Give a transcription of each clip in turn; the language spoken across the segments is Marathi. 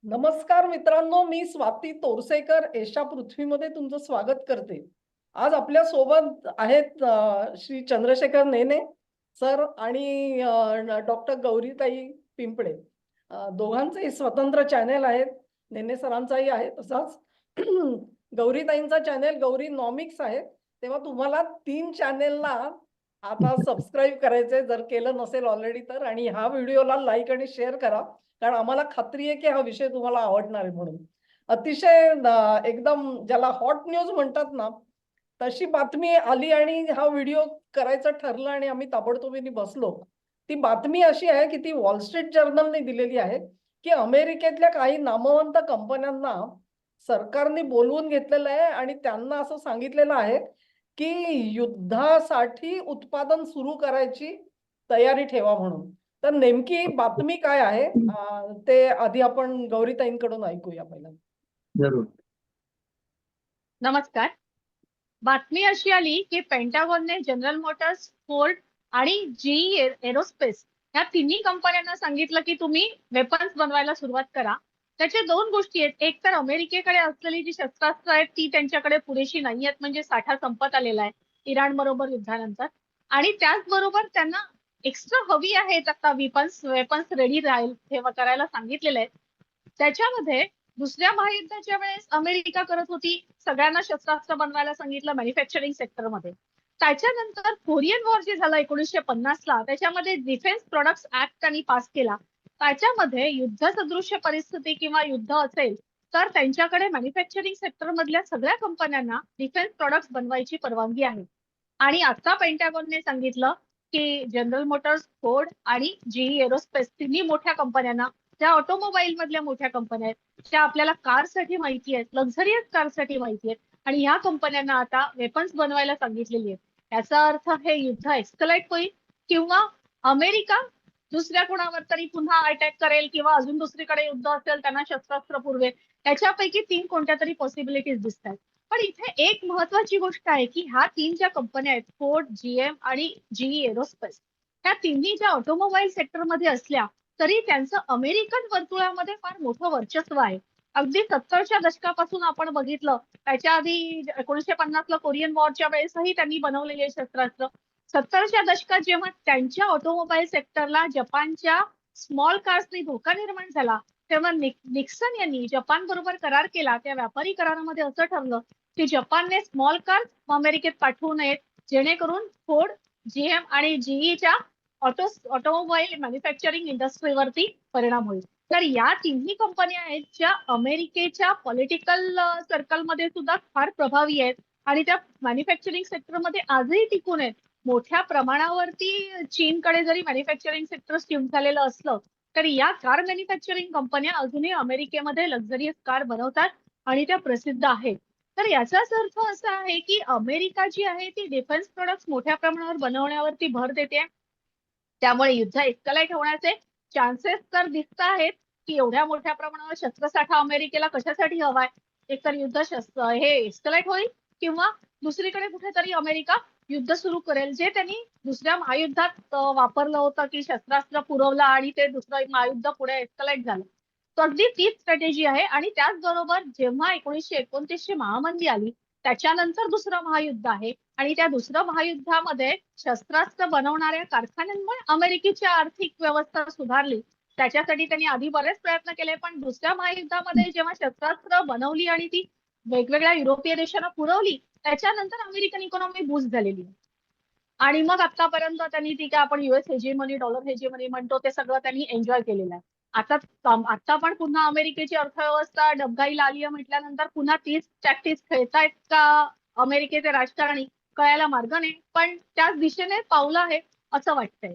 नमस्कार मित्रांनो, मी स्वाती तोरसेकर एशा पृथ्वीमध्ये तुमचं स्वागत करते. आज आपल्या सोबत आहेत श्री चंद्रशेखर नेने सर आणि डॉक्टर गौरीताई पिंपळे. दोघांचेही स्वतंत्र चॅनेल आहेत. नेने सरांचाही आहे तसाच. गौरीताईंचा चॅनेल गौरी नॉमिक्स आहे. तेव्हा तुम्हाला 3 चॅनेलला आता सबस्क्राईब करायचंय जर केलं नसेल ऑलरेडी तर, आणि ह्या व्हिडिओला लाईक आणि शेअर करा. कारण आम्हाला खात्री आहे की हा विषय तुम्हाला आवडणार आहे म्हणून. अतिशय एकदम ज्याला हॉट न्यूज म्हणतात ना, तशी बातमी आली आणि हा व्हिडिओ करायचं ठरलं आणि आम्ही ताबडतोबीने बसलो. ती बातमी अशी आहे की ती वॉल स्ट्रीट जर्नलने दिलेली आहे की अमेरिकेतल्या काही नामवंत कंपन्यांना सरकारने बोलवून घेतलेलं आहे आणि त्यांना असं सांगितलेलं आहे की युद्धासाठी उत्पादन सुरू करायची तयारी ठेवा म्हणून. तर नेमकी बातमी काय आहे ते आधी आपण गौरीताईंकडून ऐकूया पहिला. जरूर. नमस्कार. बातमी अशी आली की पेंटागॉनने जनरल मोटर्स, फोर्ड आणि जीई एरोस्पेस या तिन्ही कंपन्यांना सांगितलं की तुम्ही वेपन्स बनवायला सुरुवात करा. त्याच्या दोन गोष्टी आहेत. एक तर अमेरिकेकडे असलेली जी शस्त्रास्त्र आहेत ती त्यांच्याकडे पुरेशी नाही आहेत, म्हणजे साठा संपत आलेला आहे इराण बरोबर युद्धानंतर. आणि त्याचबरोबर त्यांना एक्स्ट्रा हवी आहेत आता वेपन्स रेडी करायला सांगितलेले आहेत. त्याच्यामध्ये दुसऱ्या महायुद्धाच्या वेळेस अमेरिका करत होती, सगळ्यांना शस्त्रास्त्र बनवायला सांगितलं मॅन्युफॅक्चरिंग सेक्टरमध्ये. त्याच्यानंतर कोरियन वॉर जे झालं 1950ला, त्याच्यामध्ये डिफेन्स प्रोडक्ट्स ऍक्ट त्यांनी पास केला. त्याच्यामध्ये युद्ध सदृश्य परिस्थिती किंवा युद्ध असेल तर त्यांच्याकडे मॅन्युफॅक्चरिंग सेक्टर मधल्या सगळ्या कंपन्यांना डिफेन्स प्रोडक्ट्स बनवायची परवानगी आहे. आणि आता पेंटागॉनने सांगितलं की जनरल मोटर्स, फोर्ड आणि जीई एरोस्पेस तिन्ही मोठ्या कंपन्यांना, त्या ऑटोमोबाईल मधल्या मोठ्या कंपन्या आहेत, त्या आपल्याला कारसाठी माहिती आहेत, लक्झरियस कारसाठी माहिती आहेत, आणि ह्या कंपन्यांना आता वेपन्स बनवायला सांगितलेली आहेत. याचा अर्थ हे युद्ध एक्स्कलेट होईल किंवा अमेरिका दुसऱ्या कोणावर तरी पुन्हा अटॅक करेल किंवा अजून दुसरीकडे युद्ध असेल त्यांना शस्त्रास्त्र पुरवेल. याच्यापैकी 3 कोणत्या तरी पॉसिबिलिटीज दिसत आहेत. पण इथे एक महत्वाची गोष्ट आहे की ह्या 3 ज्या कंपन्या आहेत, फोर्ड, जीएम आणि जीई एरोस्पेस, त्या तिन्ही ज्या ऑटोमोबाईल सेक्टरमध्ये असल्या तरी त्यांचं अमेरिकन वर्तुळामध्ये फार मोठं वर्चस्व आहे. अगदी 70च्या दशकापासून आपण बघितलं, त्याच्या आधी 1950ला कोरियन वॉरच्या वेळेसही त्यांनी बनवलेले शस्त्रास्त्र. 70च्या दशकात जेव्हा त्यांच्या ऑटोमोबाईल सेक्टरला जपानच्या स्मॉल कार्सनी धोका निर्माण झाला, तेव्हा निक्सन यांनी जपान बरोबर करार केला. त्या व्यापारी करारामध्ये असं ठरलं की जपानने स्मॉल कार्स अमेरिकेत पाठवू नयेत, जेणेकरून फोर्ड, जीएम आणि जीईच्या ऑटोमोबाईल मॅन्युफॅक्चरिंग इंडस्ट्रीवरती परिणाम होईल. तर या तिन्ही कंपन्या आहेत ज्या अमेरिकेच्या पॉलिटिकल सर्कलमध्ये सुद्धा फार प्रभावी आहेत आणि त्या मॅन्युफॅक्चरिंग सेक्टरमध्ये आजही टिकून आहेत. मोठ्या प्रमाणावरती चीनकडे जरी मॅन्युफॅक्चरिंग सेक्टर शिफ्ट झालेलं असलं तरी या कार मॅन्युफॅक्चरिंग कंपन्या अजूनही अमेरिकेमध्ये लक्झरियस कार बनवतात आणि त्या प्रसिद्ध आहेत. तर याचाच अर्थ असा आहे की अमेरिका जी आहे ती डिफेन्स प्रोडक्ट्स मोठ्या प्रमाणावर बनवण्यावरती भर देते. त्यामुळे युद्ध एस्कलेट होण्याचे चान्सेस तर दिसत आहेत की एवढ्या मोठ्या प्रमाणावर शस्त्रसाठा अमेरिकेला कशासाठी हवाय. एकतर युद्ध हे एस्कलेट होईल किंवा दुसरीकडे कुठेतरी अमेरिका युद्ध सुरू करेल, जे त्यांनी दुसऱ्या महायुद्धात वापरलं होतं की शस्त्रास्त्र पुरवलं आणि ते दुसरं महायुद्ध पुढे एस्कलेट झालं. तर अगदी तीच स्ट्रॅटेजी आहे. आणि त्याचबरोबर जेव्हा 1929ची महामंदी आली त्याच्यानंतर दुसरं महायुद्ध आहे आणि त्या दुसऱ्या महायुद्धामध्ये शस्त्रास्त्र बनवणाऱ्या कारखान्यांमुळे अमेरिकेची आर्थिक व्यवस्था सुधारली. त्याच्यासाठी त्यांनी आधी बरेच प्रयत्न केले, पण दुसऱ्या महायुद्धामध्ये जेव्हा शस्त्रास्त्र बनवली आणि ती वेगवेगळ्या युरोपीय देशांना पुरवली त्याच्यानंतर अमेरिकन इकॉनॉमी बूस्ट झालेली. आणि मग आतापर्यंत त्यांनी ती काय आपण युएस हेजेमनी, डॉलर हेजेमनी म्हणतो ते सगळं त्यांनी एन्जॉय केलेलं आहे. आता पण पुन्हा अमेरिकेची अर्थव्यवस्था डबघाईला आली आहे म्हटल्यानंतर पुन्हा तीच टॅक्टिक्स खेळतायत का अमेरिकेचे राजकारणी, कळायला मार्ग नाही, पण त्याच दिशेने पावलं आहे असं वाटतंय.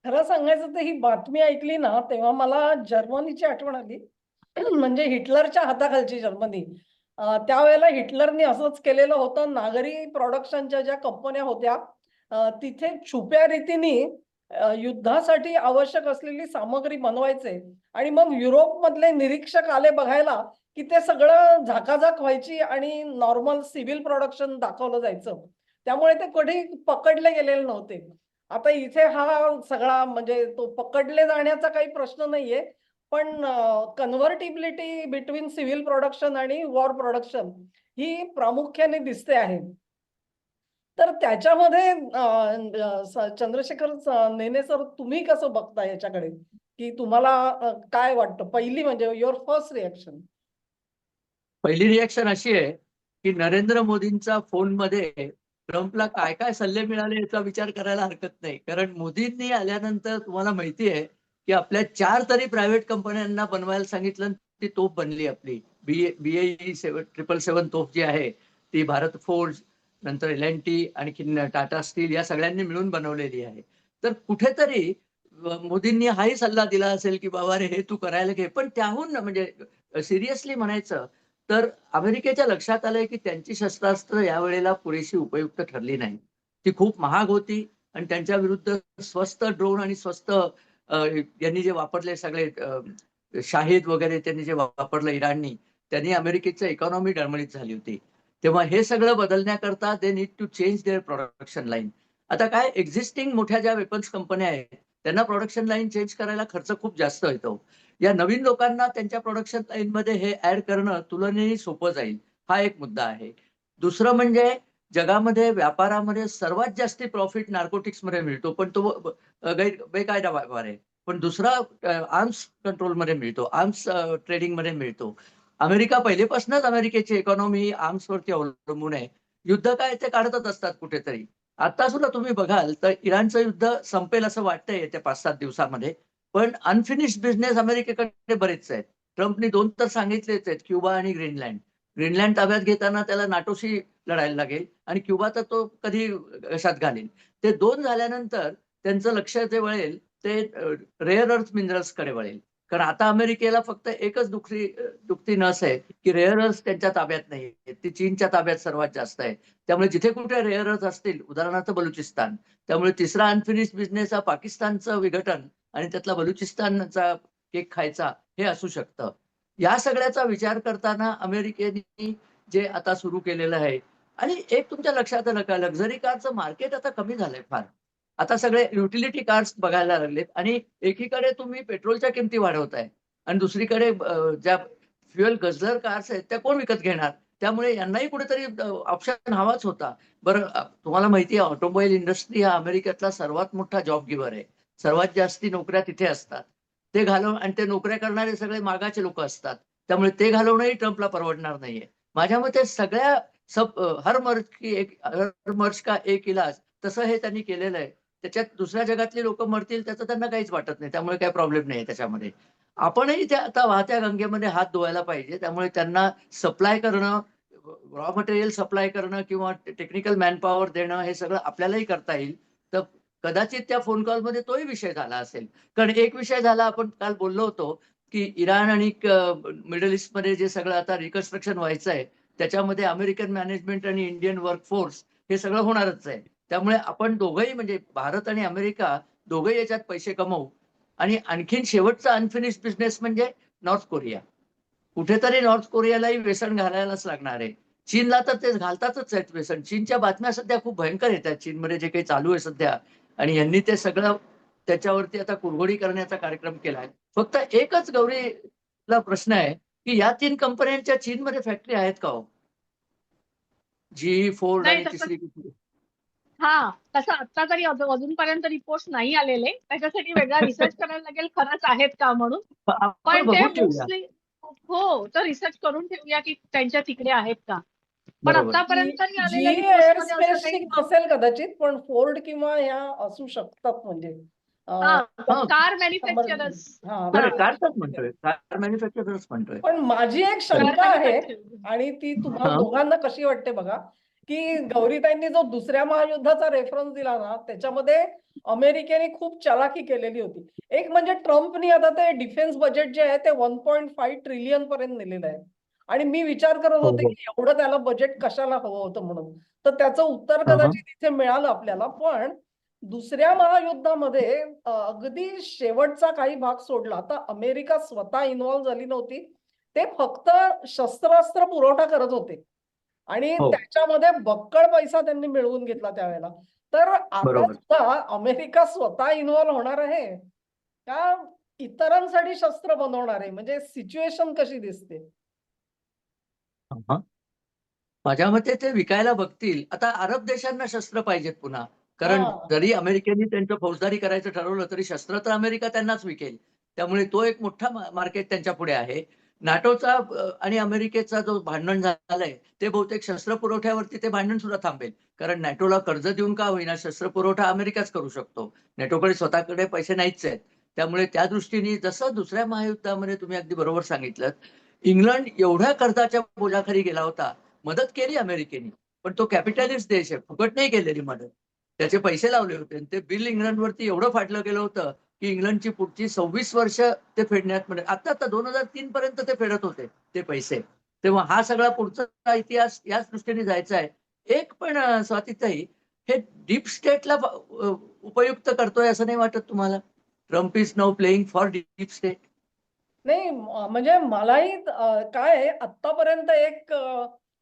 खरं सांगायचं तर ही बातमी ऐकली ना तेव्हा मला जर्मनीची आठवण आली. म्हणजे हिटलरच्या हाताखालची जर्मनी. त्यावेळेला हिटलरनी असंच केलेलं होतं. नागरी प्रोडक्शनच्या ज्या कंपन्या होत्या तिथे छुप्या रीतीने युद्धासाठी आवश्यक असलेली सामग्री बनवायचे आणि मग युरोप मधले निरीक्षक आले बघायला की ते सगळं झाकाझाक व्हायची आणि नॉर्मल सिव्हिल प्रोडक्शन दाखवलं जायचं. त्यामुळे ते कधी पकडले गेलेले नव्हते. आता इथे हा सगळा म्हणजे तो पकडले जाण्याचा काही प्रश्न नाहीये, पण कन्व्हर्टिबिलिटी बिटवीन सिव्हिल प्रोडक्शन आणि वॉर प्रोडक्शन ही प्रामुख्याने दिसते आहे. तर त्याच्यामध्ये चंद्रशेखर नेने सर, तुम्ही कसं बघता याच्याकडे, की तुम्हाला काय वाटतं? पहिली म्हणजे युअर फर्स्ट रिएक्शन. पहिली रिॲक्शन अशी आहे की नरेंद्र मोदींचा फोनमध्ये ट्रम्पला काय काय सल्ले मिळाले याचा विचार करायला हरकत नाही. कारण मोदींनी आल्यानंतर तुम्हाला माहिती आहे की आपल्या 4 तरी प्रायव्हेट कंपन्यांना बनवायला सांगितलं आणि ती तोफ बनली आपली. BAE 777 तोफ जी आहे ती भारत फोर्ज, नंतर L&T, आणखी टाटा स्टील या सगळ्यांनी मिळून बनवलेली आहे. तर कुठेतरी मोदींनी हाही सल्ला दिला असेल की बाबा रे हे तू करायला घे. पण त्याहून म्हणजे सिरियसली म्हणायचं तर अमेरिकेच्या लक्षात आलंय की त्यांची शस्त्रास्त्र यावेळेला पुरेशी उपयुक्त ठरली नाही. ती खूप महाग होती आणि त्यांच्या विरुद्ध स्वस्त ड्रोन आणि स्वस्त यांनी जे वापरले सगळे शाहिद वगैरे त्यांनी जे वापरलं इराणनी, त्यांनी अमेरिकेची इकॉनॉमी डळमळीत झाली होती. तेव्हा हे सगळं बदलण्याकरता they need to change their production line. आता काय एक्झिस्टिंग मोठ्या ज्या वेपन्स कंपन्या आहेत त्यांना प्रोडक्शन लाईन चेंज करायला खर्च खूप जास्त येतो. या नवीन लोकांना त्यांच्या प्रोडक्शन लाईन मध्ये हे ऍड करणं तुलनेने सोपं जाईल, हा एक मुद्दा आहे. दुसरं म्हणजे जगामध्ये व्यापारामध्ये सर्वात जास्ती प्रॉफिट नार्कोटिक्स मध्ये मिळतो, पण तो बेकायदा व्यापार आहे. पण दुसरा आर्म्स कंट्रोल मध्ये मिळतो, आर्म्स ट्रेडिंग मध्ये मिळतो. अमेरिका पहिलेपासूनच अमेरिकेची इकॉनॉमी ही आर्म्स वरती अवलंबून आहे. युद्ध काय ते काढतच असतात कुठेतरी. आता सुद्धा तुम्ही बघाल तर इराणचं युद्ध संपेल असं वाटतंय येत्या 5-7 दिवसामध्ये. पण अनफिनिश्ड बिझनेस अमेरिकेकडे बरेच आहेत. ट्रम्पनी 2 तर सांगितलेच आहेत, क्युबा आणि ग्रीनलँड. ग्रीनलँड ताब्यात घेताना त्याला नाटोशी लढायला लागेल आणि क्युबा तर तो कधी कशात घालेल. ते 2 झाल्यानंतर त्यांचं लक्ष जे वळेल ते रेअर अर्थ मिनरल्स कडे वळेल. कारण आता अमेरिकेला फक्त एकच दुखती नस आहे की रेअर अर्थ त्यांच्या ताब्यात नाही, ती चीनच्या ताब्यात सर्वात जास्त आहे. त्यामुळे जिथे कुठे रेअर अर्थ असतील, उदाहरणार्थ बलुचिस्तान, त्यामुळे तिसरा अनफिनिश्ड बिझनेस हा पाकिस्तानचं विघटन आणि त्यातला बलुचिस्तानचा केक खायचा हे असू शकतं. या सगळ्याचा विचार करताना अमेरिकेने जे आता सुरू केलेलं आहे, आणि एक तुमच्या लक्षात आलं का, लक्झरी कारचं मार्केट आता कमी झालंय फार. आता सगळे युटिलिटी कार्स बघायला लागलेत आणि एकीकडे तुम्ही पेट्रोलच्या किमती वाढवताय आणि दुसरीकडे ज्या फ्युएल गझलर कार्स आहेत त्या कोण विकत घेणार? त्यामुळे यांनाही कुठेतरी ऑप्शन हवाच होता. बरं, तुम्हाला माहिती आहे ऑटोमोबाईल इंडस्ट्री हा अमेरिकेतला सर्वात मोठा जॉब गिव्हर आहे. सर्वात जास्ती नोकऱ्या तिथे असतात. ते घालवून आणि ते नोकऱ्या करणारे सगळे मागाचे लोक असतात. त्यामुळे ते घालवणंही ट्रम्पला परवडणार नाहीये. माझ्या मते सगळ्या हर मर्ज का एक इलाज, तसं हे त्यांनी केलेलं आहे. त्याच्यात दुसऱ्या जगातली लोक मरतील त्याचं त्यांना काहीच वाटत नाही. त्यामुळे काही प्रॉब्लेम नाही त्याच्यामध्ये. आपणही त्या आता वाहत्या गंगेमध्ये हात धुवायला पाहिजे. त्यामुळे त्यांना सप्लाय करणं, रॉ मटेरियल सप्लाय करणं किंवा टेक्निकल मॅनपॉवर देणं हे सगळं आपल्यालाही करता येईल. तर कदाचित त्या फोन कॉलमध्ये तोही विषय झाला असेल. कारण एक विषय झाला, आपण काल बोललो होतो की इराण आणि मिडल ईस्टमध्ये जे सगळं आता रिकन्स्ट्रक्शन व्हायचं आहे त्याच्यामध्ये अमेरिकन मॅनेजमेंट आणि इंडियन वर्कफोर्स हे सगळं होणारच आहे. त्यामुळे आपण दोघंही म्हणजे भारत आणि अमेरिका दोघंही याच्यात पैसे कमवू. आणि आणखीन शेवटचा अनफिनिश्ड बिझनेस म्हणजे नॉर्थ कोरिया. कुठेतरी नॉर्थ कोरियालाही व्यसन घालायलाच लागणार आहे. चीनला तर ते घालतातच आहेत व्यसन. चीनच्या बातम्या सध्या खूप भयंकर येतात चीनमध्ये जे काही चालू आहे सध्या. आणि यांनी ते सगळं त्याच्यावरती आता कुरघोडी करण्याचा कार्यक्रम केलाय. फक्त एकच गौरीला प्रश्न आहे की या 3 कंपन्यांच्या चीनमध्ये फॅक्टरी आहेत का हो? GE, फोर्ड नाही आणि तसं. तिसरी कुठली? हा, तसं आता तरी अजूनपर्यंत रिपोर्ट नाही आलेले. त्याच्यासाठी वेगळा रिसर्च करायला लागेल खरंच आहेत का म्हणून. आपण पण ते बघून ठेवूया. मोस्टली हो, तर रिसर्च करून ठेवूया की त्यांच्या तिकडे आहेत का. पण बरोबर. आतापर्यंत आलेल्या जी रिपोर्ट्स मध्ये असं एअरस्पेसची काही. नसेल कदाचित, पण फोर्ड किंवा ह्या असू शकतात म्हणजे हा, हा, कार मॅन्युफॅक्चरर्स. हा हा, कारचाच म्हणतोय, कार मॅन्युफॅक्चरर्स म्हणतोय. पण माझी एक कार शंका आहे मॅन्युफॅक्चर. आणि ती तुम्हाला हा. दोघांना कशी वाटते बघा, की गौरीताईंनी जो दुसऱ्या महायुद्धाचा रेफरन्स दिला ना, त्याच्यामध्ये अमेरिकेने खूप चलाखी केलेली होती. एक म्हणजे ट्रम्पनी आता ते डिफेन्स बजेट जे आहे ते 1.5 ट्रिलियन पर्यंत नेलेलं आहे. आणि मी विचार करत हो, होते हो. की एवढं त्याला बजेट कशाला हवं होतं म्हणून. तर त्याचं उत्तर हा. कदाचित इथे मिळालं आपल्याला. पण दुसऱ्या महायुद्धामध्ये अगदी शेवटचा काही भाग सोडला तर अमेरिका स्वतः इन्व्हॉल्व्ह झाली नव्हती. ते फक्त शस्त्रास्त्र पुरवठा करत होते आणि हो, त्याच्यामध्ये बक्कळ पैसा त्यांनी मिळवून घेतला त्यावेळेला. तर आता बरोबर. सुद्धा अमेरिका स्वतः इन्व्हॉल्व्ह होणार आहे का? इतरांसाठी शस्त्र बनवणार आहे, म्हणजे सिच्युएशन कशी दिसते? हा. माझ्या मते ते विकायला बघतील. आता अरब देशांना शस्त्र पाहिजेत पुन्हा, कारण हा. जरी अमेरिकेने त्यांचं फौजदारी करायचं ठरवलं तरी शस्त्र तर अमेरिका त्यांनाच विकेल. त्यामुळे तो एक मोठा मार्केट त्यांच्या पुढे आहे. नाटोचा आणि अमेरिकेचा जो भांडण झालंय ते बहुतेक शस्त्र पुरवठ्यावरती ते भांडण सुद्धा थांबेल. कारण नाटोला कर्ज देऊन का होईना शस्त्र पुरवठा अमेरिकाच करू शकतो. नाटोकडे स्वतःकडे पैसे नाहीच आहेत. त्यामुळे त्या दृष्टीने जसं दुसऱ्या महायुद्धामध्ये तुम्ही अगदी बरोबर सांगितलं, इंग्लंड एवढ्या कर्जाच्या बोजाखाली गेला होता. मदत केली अमेरिकेने, पण तो कॅपिटलिस्ट देश आहे, फुकट नाही केलेली मदत. त्याचे पैसे लावले होते आणि ते बिल इंग्लंडवरती एवढं फाटलं गेलं होतं की इंग्लंडची पुढची 26 वर्ष ते फेडण्यात म्हणजे आता 2003 पर्यंत ते फेडत होते ते पैसे. तेव्हा हा सगळा पुढचा इतिहास याच दृष्टीने जायचा आहे. एक पण स्वातीताई, हे डीप स्टेटला उपयुक्त करतोय असं नाही वाटत तुम्हाला? Trump is now playing for deep state. नाही म्हणजे मलाही काय आहे, आतापर्यंत एक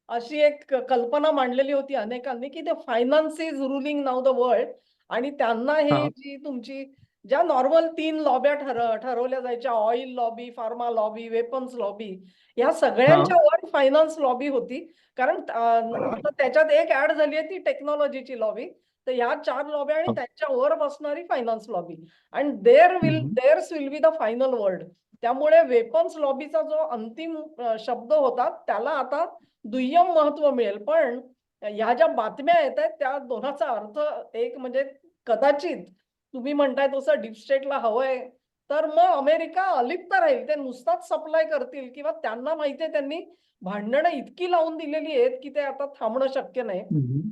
अशी एक कल्पना मांडलेली होती अनेकांनी की ते finance is ruling now the world, आणि त्यांना ही जी तुमची ज्या नॉर्मल 3 लॉब्या ठरवल्या जायच्या, oil lobby, pharma lobby, weapons lobby, या सगळ्यांच्या वर फायनान्स लॉबी होती. कारण आता त्याच्यात एक ऍड झाली आहे ती टेक्नॉलॉजीची लॉबी. तर ह्या 4 लॉब्या आणि त्यांच्या वर बसणारी finance lobby, and there's will be the final word. त्यामुळे वेपन्स लॉबीचा जो अंतिम शब्द होता त्याला आता दुय्यम महत्व मिळेल. पण ह्या ज्या बातम्या येत आहेत त्या दोनाचा अर्थ एक म्हणजे कदाचित तुम्ही म्हणताय तसं डीप स्टेटला हवंय, तर मग अमेरिका अलिप्त राहील. ते नुसताच सप्लाय करतील किंवा त्यांना माहितीये त्यांनी भांडणं इतकी लावून दिलेली आहेत की ते आता थांबणं शक्य नाही.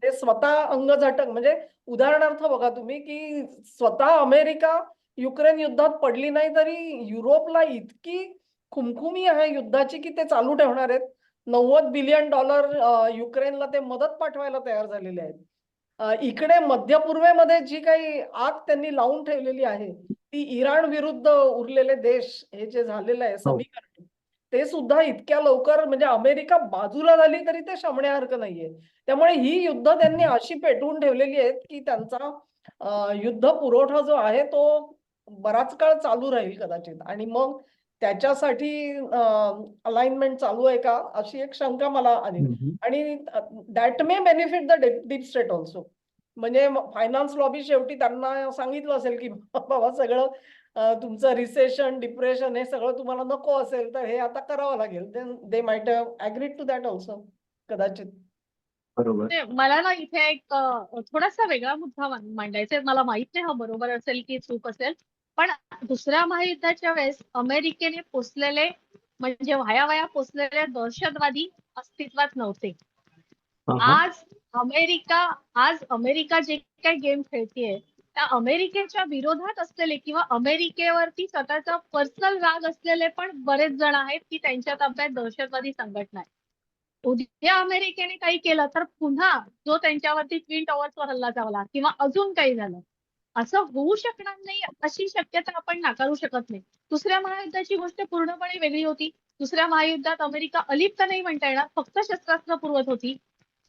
ते स्वतः अंगझटक, म्हणजे उदाहरणार्थ बघा तुम्ही की स्वतः अमेरिका युक्रेन युद्धात पडली नाही तरी युरोपला इतकी खुमखुमी आहे युद्धाची की ते चालू ठेवणार आहेत. $90 बिलियन युक्रेनला ते मदत पाठवायला तयार झालेले आहेत. इकडे मध्य पूर्वेमध्ये जी काही आग त्यांनी लावून ठेवलेली आहे ती इराण विरुद्ध उरलेले देश, हे जे झालेलं आहे समीकरण, ते सुद्धा इतक्या लवकर, म्हणजे अमेरिका बाजूला झाली तरी ते शमण्यासारखं नाहीये. त्यामुळे ही युद्ध त्यांनी अशी पेटवून ठेवलेली आहेत की त्यांचा युद्ध पुरवठा जो आहे तो बराच काळ चालू राहील कदाचित. आणि मग त्याच्यासाठी अलाइनमेंट चालू आहे का अशी एक शंका मला आली. आणि that may benefit the deep state also. म्हणजे फायनान्स लॉबी शेवटी त्यांना सांगितलं असेल की बाबा सगळं तुमचं रिसेशन, डिप्रेशन हे सगळं तुम्हाला नको असेल तर हे आता करावं लागेल. Then they might have agreed to that also कदाचित. बरोबर. मला ना इथे एक थोडासा वेगळा मुद्दा मांडायचा आहे. मला माहित नाही हा बरोबर असेल की चूक असेल, पण दुसऱ्या महायुद्धाच्या वेळेस अमेरिकेने पोचलेले म्हणजे वाया पोचलेले दहशतवादी अस्तित्वात नव्हते. आज अमेरिका जे काही गेम खेळतीये त्या अमेरिकेच्या विरोधात असलेले किंवा अमेरिकेवरती स्वतःचा पर्सनल राग असलेले पण बरेच जण आहेत की त्यांच्या ताब्यात दहशतवादी संघटना आहे. उद्या अमेरिकेने काही केलं तर पुन्हा जो त्यांच्यावरती ट्विन टॉवर्सवर हल्ला झाला किंवा अजून काही झालं, असं होऊ शकणार नाही अशी शक्यता आपण नाकारू शकत नाही. दुसऱ्या महायुद्धाची गोष्ट पूर्णपणे वेगळी होती. दुसऱ्या महायुद्धात अमेरिका अलिप्त नाही म्हणता येणार, फक्त शस्त्रास्त्र पुरवत होती,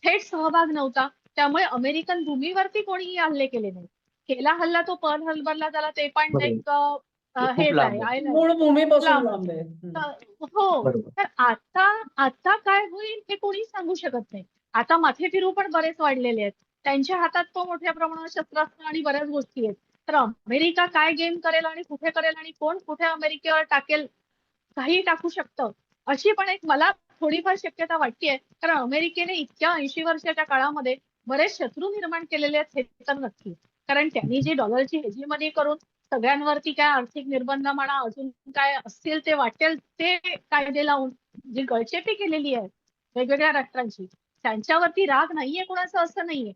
थेट सहभाग नव्हता. त्यामुळे अमेरिकन भूमीवरती कोणीही हल्ले केले नाही. केला हल्ला तो पर्ल हार्बरला झाला ते पण एक हेच आहे, मूळ भूमीपासून लांब लांब आहे. आहे. हो, तर आता काय होईल हे कोणी सांगू शकत नाही. आता माथे फिरू पण बरेच वाढलेले आहेत. त्यांच्या हातात तो मोठ्या प्रमाणात शस्त्रास्त्र आणि बऱ्याच गोष्टी आहेत. तर अमेरिका काय गेम करेल आणि कुठे करेल आणि कोण कुठे अमेरिकेवर टाकेल, काही टाकू शकतं, अशी पण एक मला थोडीफार शक्यता वाटतेय. कारण अमेरिकेने इतक्या 80 वर्षाच्या काळामध्ये बरेच शत्रू निर्माण केलेले आहेत हे तर नक्की. कारण त्यांनी जी डॉलरची हेजीमनी करून सगळ्यांवरती काय आर्थिक निर्बंध म्हणा अजून काय असतील ते वाटेल ते कायदे लावून जी गळचेपी केलेली आहे वेगवेगळ्या राष्ट्रांची, त्यांच्यावरती राग नाहीये कोणाचं असं नाहीये.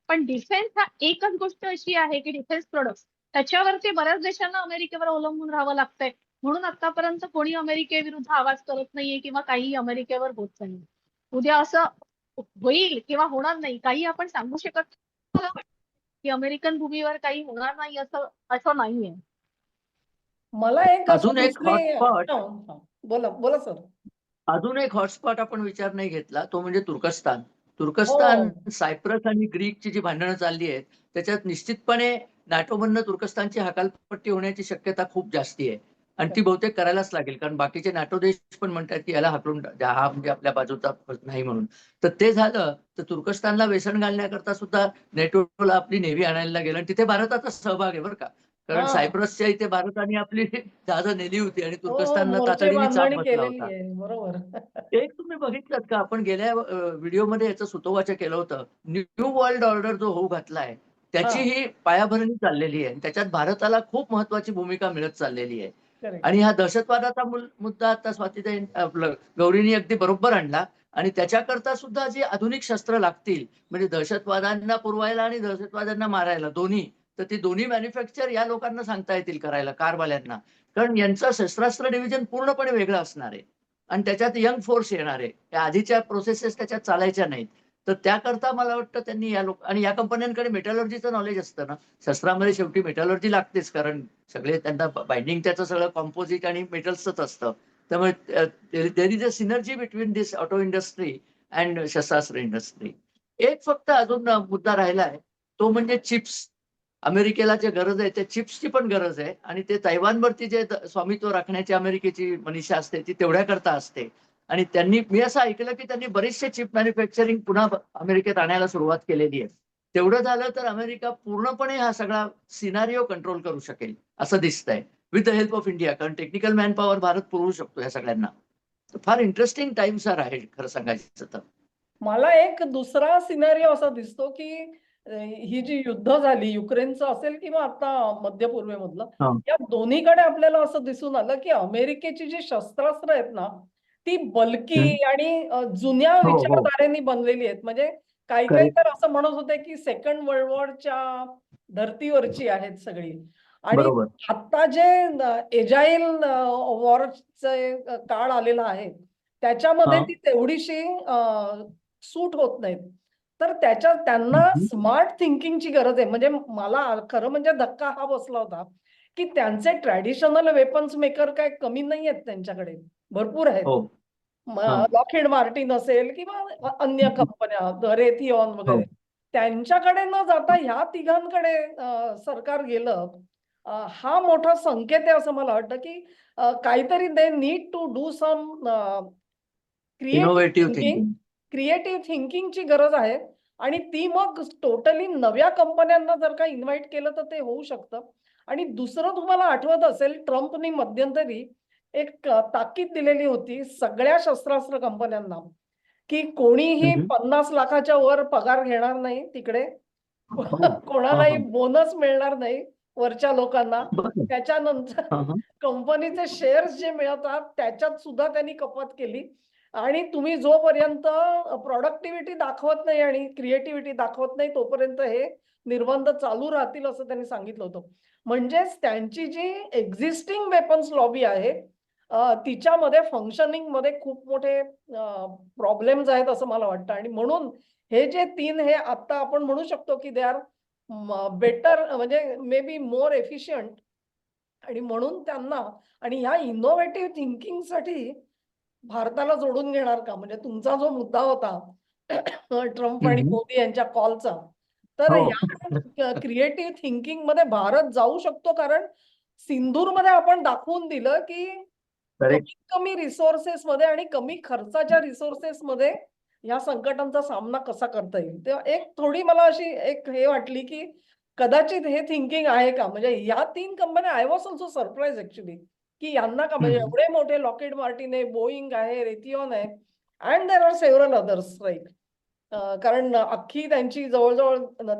पण डिफेन्स हा एकच गोष्ट अशी आहे की डिफेन्स प्रोडक्ट त्याच्यावरती बऱ्याच देशांना अमेरिकेवर अवलंबून राहावं लागतंय. म्हणून आतापर्यंत कोणी अमेरिकेविरुद्ध आवाज करत नाहीये किंवा काही अमेरिकेवर होत नाही. उद्या असं होईल किंवा होणार नाही काही आपण सांगू शकत की अमेरिकन भूमीवर काही होणार नाही असं नाहीये. मला एक अजून एक हॉटस्पॉट बोला बोला सर. अजून एक हॉटस्पॉट आपण विचार नाही घेतला तो म्हणजे तुर्कस्तान. हो. सायप्रस आणि ग्रीकची जी भांडणं चालली आहेत त्याच्यात निश्चितपणे नाटोमधनं तुर्कस्तानची हकालपट्टी होण्याची शक्यता खूप जास्ती आहे. आणि ती बहुतेक करायलाच लागेल, कारण बाकीचे नाटो देश पण म्हणतात की याला हाकलून द्या, हा म्हणजे आपल्या बाजूचा नाही म्हणून. तर ते झालं तर तुर्कस्तानला वेसण घालण्याकरता सुद्धा नेटोला आपली नेव्ही आणायला गेलं आणि तिथे भारताचा सहभाग आहे बरं का. कारण हा सायप्रसच्या इथे भारताने आपली जहाजं नेली होती आणि हो हो तुर्कस्तानला मोर्चे तातडीने चाप बांधणी बसला केलेली होता. आहे बरोबर. एक तुम्ही बघितलं का, आपण गेल्या व्हिडिओमध्ये याचं सुतोवाच केलं होतं. न्यू वर्ल्ड ऑर्डर जो होऊ घातलाय हा त्याची ही पायाभरणी चाललेली आहे. त्याच्यात भारताला खूप महत्वाची भूमिका मिळत चाललेली आहे. करेक्ट. आणि हा दहशतवादाचा मुद्दा आता स्वातीताई आपलं गौरीनी अगदी बरोबर आणला. आणि त्याच्याकरता सुद्धा जी आधुनिक शस्त्र लागतील, म्हणजे दहशतवाद्यांना पुरवायला आणि दहशतवाद्यांना मारायला दोन्ही, तर ती दोन्ही मॅन्युफॅक्चर या लोकांना सांगता येतील करायला, कारवाल्यांना. कारण यांचं शस्त्रास्त्र डिव्हिजन पूर्णपणे वेगळं असणार आहे आणि त्याच्यात यंग फोर्स येणार आहे. त्या आधीच्या प्रोसेसेस त्याच्यात चालायच्या नाहीत. तर त्याकरता मला वाटतं त्यांनी या आणि या कंपन्यांकडे मेटलॉर्जीचं नॉलेज असतं ना. शस्त्रामध्ये शेवटी मेटलॉर्जी लागतेच, कारण सगळे त्यांना बाइंडिंग त्याचं सगळं कॉम्पोजिट आणि मेटल्सच असतं. त्यामुळे there is a synergy between this auto industry and शस्त्रास्त्र इंडस्ट्री. एक फक्त अजून मुद्दा राहिला आहे, तो म्हणजे चिप्स. अमेरिकेला जे गरज आहे त्या चिप्सची पण गरज आहे आणि ते तैवानवरती जे स्वामित्व राखण्याची अमेरिकेची मनीषा असते ती तेवढ्या करता असते. आणि मी असं ऐकलं की त्यांनी बरेचसे चिप मॅन्युफॅक्चरिंग पुन्हा अमेरिकेत आणायला सुरुवात केलेली आहे. तेवढं झालं तर अमेरिका पूर्णपणे हा सगळा सिनारिओ कंट्रोल करू शकेल असं दिसतंय, with the help of India. कारण टेक्निकल मॅन पॉवर भारत पुरवू शकतो या सगळ्यांना. तर फार इंटरेस्टिंग टाइम्स आहे खरं सांगायचं तर. मला एक दुसरा सिनारिओ असा दिसतो की ही जी युद्ध झाली युक्रेनचं असेल किंवा आता मध्य पूर्वेमधलं, हा. या दोन्हीकडे आपल्याला असं दिसून आलं की अमेरिकेची जी शस्त्रास्त्र आहेत ना ती बल्की हम्म. आणि जुन्या हो हो. विचारधारेने बनलेली आहेत. म्हणजे काही काही करेक्ट. तर असं म्हणत होते की सेकंड वर्ल्ड वॉरच्या धर्तीवरची आहेत सगळी. आणि बरोबर. आता जे एजाईल वॉरचे काळ आलेला आहे त्याच्यामध्ये हा. ती तेवढीशी सूट होत नाहीत. तर त्यांना हम्म. स्मार्ट थिंकिंगची गरज आहे. म्हणजे मला खरं म्हणजे धक्का हा बसला होता की त्यांचे ट्रॅडिशनल वेपन्स मेकर काय कमी नाही आहेत त्यांच्याकडे, भरपूर आहेत. हो. हा. लॉकहीड मार्टिन असेल किंवा अन्य कंपन्या रेथिऑन हो. वगैरे, त्यांच्याकडे न जाता ह्या तिघांकडे सरकार गेलं. हा मोठा संकेत आहे असं मला वाटतं की काहीतरी they need to do some creative innovative thinking. Thinking. Creative थिंकिंगची गरज आहे आणि ती मग टोटली नव्या कंपन्यांना जर का इन्व्हाइट केलं तर ते होऊ शकतं. आणि दुसरं तुम्हाला आठवत असेल ट्रम्पनी मध्यंतरी एक ताकीद दिलेली होती सगळ्या शस्त्रास्त्र कंपन्यांना की कोणीही 50 लाखाच्या वर पगार घेणार नाही तिकडे. हो. हा कोणालाही हा. बोनस मिळणार नाही वरच्या लोकांना. बरं. त्याच्यानंतर हा हा. कंपनीचे शेअर्स जे मिळतात त्याच्यात सुद्धा त्यांनी कपात केली. आणि तुम्ही जोपर्यंत प्रॉडक्टिव्हिटी दाखवत नाही आणि क्रिएटिव्हिटी दाखवत नाही तोपर्यंत हे निर्बंध चालू राहतील असं त्यांनी सांगितलं होतं. म्हणजेच त्यांची जी एक्झिस्टिंग वेपन्स लॉबी आहे तिच्यामध्ये फंक्शनिंग मध्ये खूप मोठे प्रॉब्लेम्स आहेत असं मला वाटतं. आणि म्हणून हे जे तीन हे आता आपण म्हणू शकतो की दे आर बेटर, म्हणजे मे बी मोर एफिशियंट. आणि म्हणून त्यांना आणि ह्या इनोव्हेटिव्ह थिंकिंगसाठी भारताला जोडून घेणार का? म्हणजे तुमचा जो मुद्दा होता ट्रम्प आणि हम्म. मोदी यांच्या कॉलचा, तर हो. ह्या क्रिएटिव्ह थिंकिंग मध्ये भारत जाऊ शकतो. कारण सिंधूरमध्ये आपण दाखवून दिलं की करेक्ट. कमीत कमी रिसोर्सेस मध्ये आणि कमी खर्चाच्या रिसोर्सेस मध्ये या संकटांचा सामना कसा करता येईल. तेव्हा एक थोडी मला अशी एक हे वाटली की कदाचित हे थिंकिंग आहे का? म्हणजे या तीन कंपन्या, I was also surprise actually की यांना का, म्हणजे एवढे मोठे लॉकहीड मार्टिन आहे, बोईंग आहे, रेथिऑन आहे and there are several others right. कारण अख्खी त्यांची जवळजवळ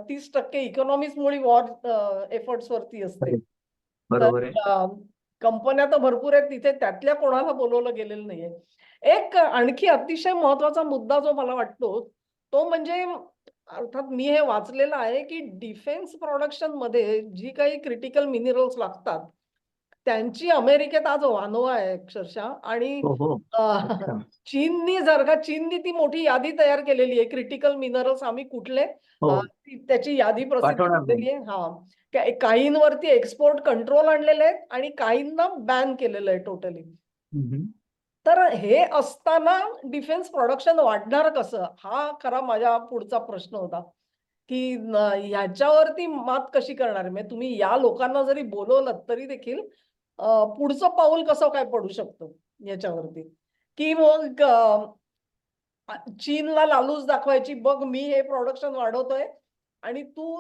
30% इकॉनॉमीच मुळी वॉर एफर्ट्स वरती असते. तर बरोबर आहे. कंपन्या तर भरपूर आहेत तिथे, त्यातल्या कोणाला बोलवलं गेलेलं नाहीये. एक आणखी अतिशय महत्वाचा मुद्दा जो मला वाटतो तो म्हणजे, अर्थात मी हे वाचलेलं आहे की डिफेन्स प्रोडक्शन मध्ये जी काही क्रिटिकल मिनरल्स लागतात त्यांची अमेरिकेत आज वानवा आहे अक्षरशः. आणि हो हो. अ, अच्छा. चीननी ती मोठी यादी तयार केलेली आहे क्रिटिकल मिनरल्स आम्ही कुठले, हो. त्याची यादी प्रसिद्ध पाठवणार नाही. केलेली आहे. काहींवरती एक्सपोर्ट कंट्रोल आणलेले आहेत आणि काहींना बॅन केलेलं आहे टोटली. तर हे असताना डिफेन्स प्रोडक्शन वाढणार कसं, हा खरा माझा पुढचा प्रश्न होता की ह्याच्यावरती मात कशी करणार. म्हणजे तुम्ही या लोकांना जरी बोलवलं तरी देखील पुढचं पाऊल कसं काय पडू शकतं याच्यावरती, की मग चीनला लालूच दाखवायची, बघ मी हे प्रोडक्शन वाढवतोय आणि तू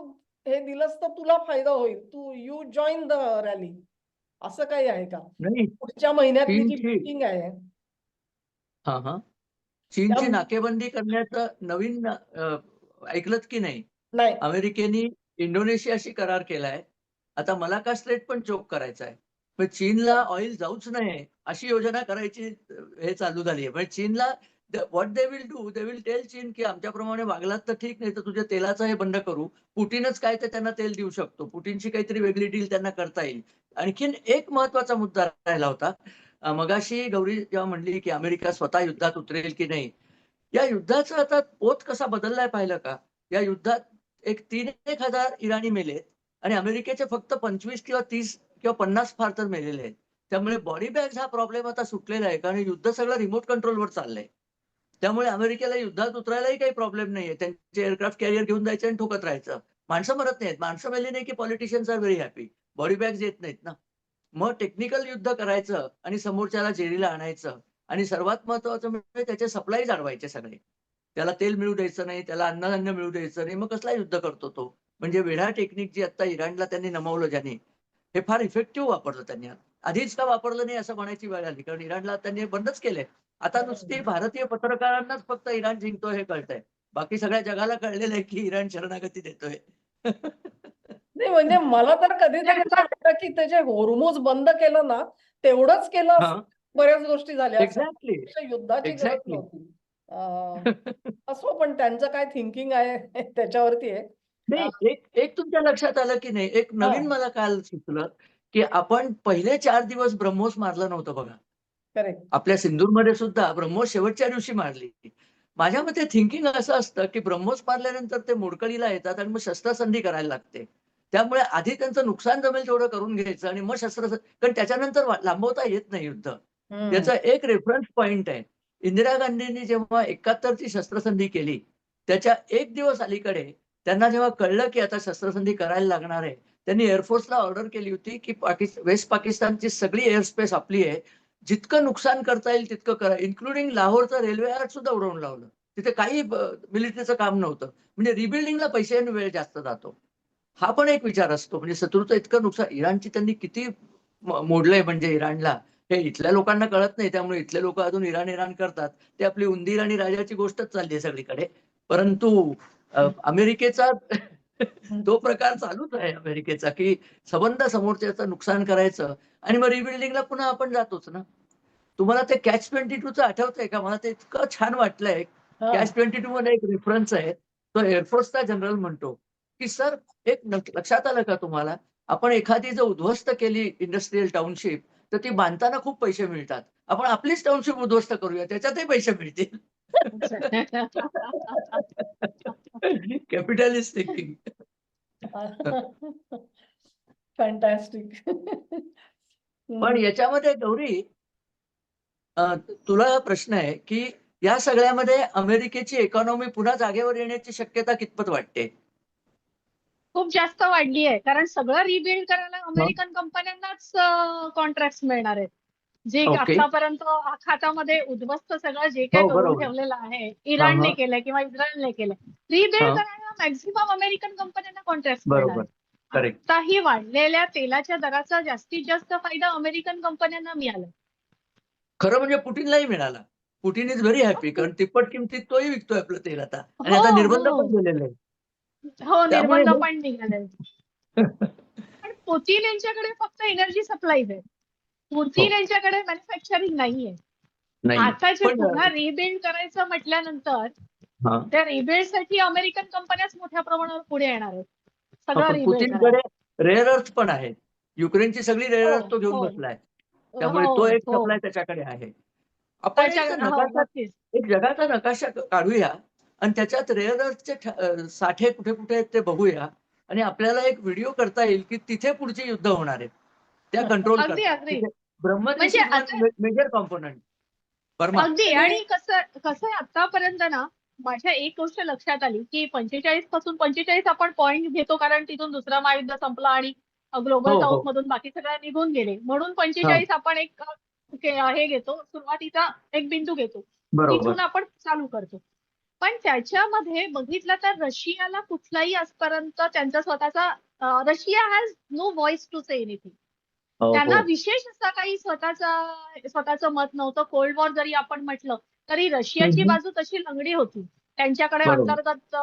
हे दिलंस तर तुला फायदा होईल, तू यू जॉईन द रॅली, असं काही आहे का? नाही, पुढच्या महिन्यातली जी चीनची मीटिंग आहे हा हा त्या चीनची नाकेबंदी करण्याचं नवीन ऐकलत की नाही? नाही अमेरिकेने इंडोनेशियाशी करार केलाय. आता मलाका स्ट्रेट पण चोक करायचा आहे. पण चीनला ऑइल जाऊच नये अशी योजना करायची हे चालू झाली आहे. पण चीनला what they will do, they will tell चीन की आमच्याप्रमाणे वागलात तर ठीक, नाही तर तुझ्या तेलाचं हे बंद करू. पुटिनच काय ते त्यांना तेल देऊ शकतो. पुटिनची काहीतरी वेगळी डील त्यांना करता येईल. आणखीन एक महत्वाचा मुद्दा राहिला होता. मगाशी गौरी जेव्हा म्हणली की अमेरिका स्वतः युद्धात उतरेल की नाही, या युद्धाचा आता पोत कसा बदललाय पाहिलं का? या युद्धात एक 3,000 इराणी मेलेत आणि अमेरिकेचे फक्त 25 किंवा 30 किंवा 50 फार तर मेलेले आहेत. त्यामुळे बॉडी बॅग्स हा प्रॉब्लेम आता सुटलेला आहे, कारण युद्ध सगळं रिमोट कंट्रोलवर चाललंय. त्यामुळे अमेरिकेला युद्धात उतरायलाही काही प्रॉब्लेम नाहीये. त्यांचे एअरक्राफ्ट कॅरियर घेऊन जायचं आणि ठोकत राहायचं. माणसं मरत नाहीत. माणसं मेली नाही की politicians are very happy. Body bags येत नाहीत ना. मग टेक्निकल युद्ध करायचं आणि समोरच्याला जेरीला आणायचं आणि सर्वात महत्वाचं म्हणजे त्याचे सप्लाईज अडवायचे सगळे. त्याला तेल मिळू द्यायचं नाही, त्याला अन्नधान्य मिळू द्यायचं नाही. मग कसला युद्ध करतो तो? म्हणजे वेढा टेक्निक जी आता इराणला त्यांनी नमवलं ज्यांनी, हे फार इफेक्टिव्ह वापरलं त्यांनी. आधीच का वापरलं नाही असं म्हणायची वेळ आली, कारण इराणला त्यांनी बंदच केलंय. आता नुसती भारतीय पत्रकारांनाच फक्त इराण जिंकतोय हे कळतंय. बाकी सगळ्या जगाला कळलेलं आहे की इराण शरणागती देतोय. नाही, म्हणजे मला तर कधीतरी असं वाटतं की त्याचे होर्मुझ बंद केलं ना, तेवढंच केलं हा, असतं, बऱ्याच गोष्टी झाल्या असत्या. एक्झॅक्टली, त्यापेक्षा युद्धाची गरज एक्झॅक्टली. नव्हती. असो, पण त्यांचं काय थिंकिंग आहे त्याच्यावरती आहे. नाही, एक तुमच्या लक्षात आलं की नाही, एक नवीन मला काल सुचलं की आपण पहिले 4 दिवस ब्रह्मोस मारलं नव्हतं बघा. करेक्ट. आपल्या सिंदूरमध्ये सुद्धा ब्रह्मोस शेवटच्या दिवशी मारली. माझ्या मते थिंकिंग असं असतं की ब्रह्मोस मारल्यानंतर ते मोडकळीला येतात आणि मग शस्त्रसंधी करायला लागते. त्यामुळे आधी त्यांचं नुकसान जमेल तेवढं करून घ्यायचं आणि मग कारण त्याच्यानंतर लांबवता येत नाही युद्ध. याचा एक रेफरन्स पॉइंट आहे. इंदिरा गांधींनी जेव्हा 71 ची शस्त्रसंधी केली, त्याच्या 1 दिवस अलीकडे त्यांना जेव्हा कळलं की आता शस्त्रसंधी करायला लागणार आहे, त्यांनी एअरफोर्सला ऑर्डर केली होती की वेस्ट पाकिस्तानची सगळी एअर स्पेस आपली आहे. जितकं नुकसान करता येईल तितकं करा. इन्क्लुडिंग लाहोरचं रेल्वे यार्ड सुद्धा उडवून लावलं. तिथे काही मिलिटरीचं काम नव्हतं. म्हणजे रिबिल्डिंगला पैसे आणि वेळ जास्त जातो. हा पण एक विचार असतो. म्हणजे शत्रूचं इतकं नुकसान इराणची त्यांनी किती मोडलंय म्हणजे इराणला. हे इथल्या लोकांना कळत नाही. त्यामुळे इथले लोक अजून इराण करतात. ते आपली उंदीर आणि राजाची गोष्टच चालली आहे सगळीकडे. परंतु अमेरिकेचा तो प्रकार चालूच आहे अमेरिकेचा, की संबंध समोरच्याचं नुकसान करायचं आणि मग रिबिल्डिंगला पुन्हा आपण जातोच ना. तुम्हाला ते कॅच 22चं आठवतंय का? मला ते इतकं छान वाटलंय. कॅच 22 मध्ये एक रेफरन्स आहे. तो एअरफोर्सचा जनरल म्हणतो, की सर एक लक्षात आलं का तुम्हाला? आपण एखादी जर उद्ध्वस्त केली इंडस्ट्रियल टाउनशिप, तर ती बांधताना खूप पैसे मिळतात. आपण आपलीच टाउनशिप उद्ध्वस्त करूया, त्याच्यातही पैसे मिळतील. Capitalist thinking. फॅन्टॅस्टिक. पण याच्यामध्ये गौरी, तुला प्रश्न आहे, की या सगळ्यामध्ये अमेरिकेची इकॉनॉमी पुन्हा जागेवर येण्याची शक्यता कितपत वाटते? खूप जास्त वाढली आहे, कारण सगळं रिबिल्ड करायला हं. अमेरिकन कंपन्यांनाच कॉन्ट्रॅक्ट मिळणार आहेत. जे ओके. आतापर्यंत आखातामध्ये उद्ध्वस्त सगळं जे काही हो, करून बरोबर. ठेवलेलं आहे, हां, इराणने हां. केलंय किंवा इस्रायलने केलंय, रिबिल्ड हां. करायला मॅक्झिमम अमेरिकन कंपन्यांना कॉन्ट्रॅक्ट मिळणार बरोबर. आहेत. करेक्ट. आताही वाढलेल्या तेलाच्या दराचा जास्तीत जास्त फायदा अमेरिकन कंपन्यांना मिळाला. खरं म्हणजे पुटिनलाही मिळाला. पुटिन इज व्हेरी हॅपी, कारण तिप्पट किमतीत तोही विकतोय आपलं तेल आता आणि हो आता निर्बंध हो पण केलेले आहेत. हो, त्यामुळे निर्बंध हे पण निघाले. पण पुतीन यांच्याकडे फक्त एनर्जी सप्लाईज आहे. पुतीन हो. यांच्याकडे मॅन्युफॅक्चरिंग नाहीये. नाहीये. आता जे पण पुन्हा रिबिल्ड करायचं म्हटल्यानंतर हां. त्या रिबिल्डसाठी अमेरिकन कंपन्याच मोठ्या प्रमाणावर पुढे येणार आहेत. हां, सगळं पण रिबिल्ड करायला. पुतिनकडे रेअर अर्थ पण आहेत. युक्रेनची सगळी रेअर हो, अर्थ तो घेऊन हो. बसलाय. त्यामुळे तो हो, एक हो. सप्लाय त्याच्याकडे आहे. आपण त्याच्या हो, नक्कीच. एक जगाचा नकाशा काढूया आणि त्याच्यात रेअर अर्थचे साठे कुठे-कुठे आहेत ते बघूया आणि आपल्याला एक व्हिडिओ करता येईल, की तिथे पुढची युद्ध होणार आहेत. त्या कंट्रोल अगदी, करतात. अगदी. तिथे ब्रह्मोस म्हणजे इज वन आता मेजर कॉम्पोनंट. बर्मा. अगदी, Actually, आणि कसं कसं आहे आतापर्यंत ना, माझ्या एक गोष्ट लक्षात आली, की 45 पासून 45 आपण पॉइंट घेतो कारण तिथून दुसरा महायुद्ध संपला आणि ग्लोबल हो साऊथ हो मधून बाकी सगळ्या निघून गेले, म्हणून हा 45 आपण एक हे घेतो, सुरुवातीचा एक बिंदू घेतो, बरोबर. तिथून आपण चालू करतो. पण त्याच्यामध्ये बघितलं तर रशियाला कुठलाही आजपर्यंत त्यांचा स्वतःचा Russia has no voice to say anything. हो त्यांना हो विशेष असा काही स्वतःचं मत नव्हतं. कोल्ड वॉर जरी आपण म्हटलं तरी रशियाची हम्म, बाजू तशी लंगडी होती. त्यांच्याकडे बरोबर. अंतर्गत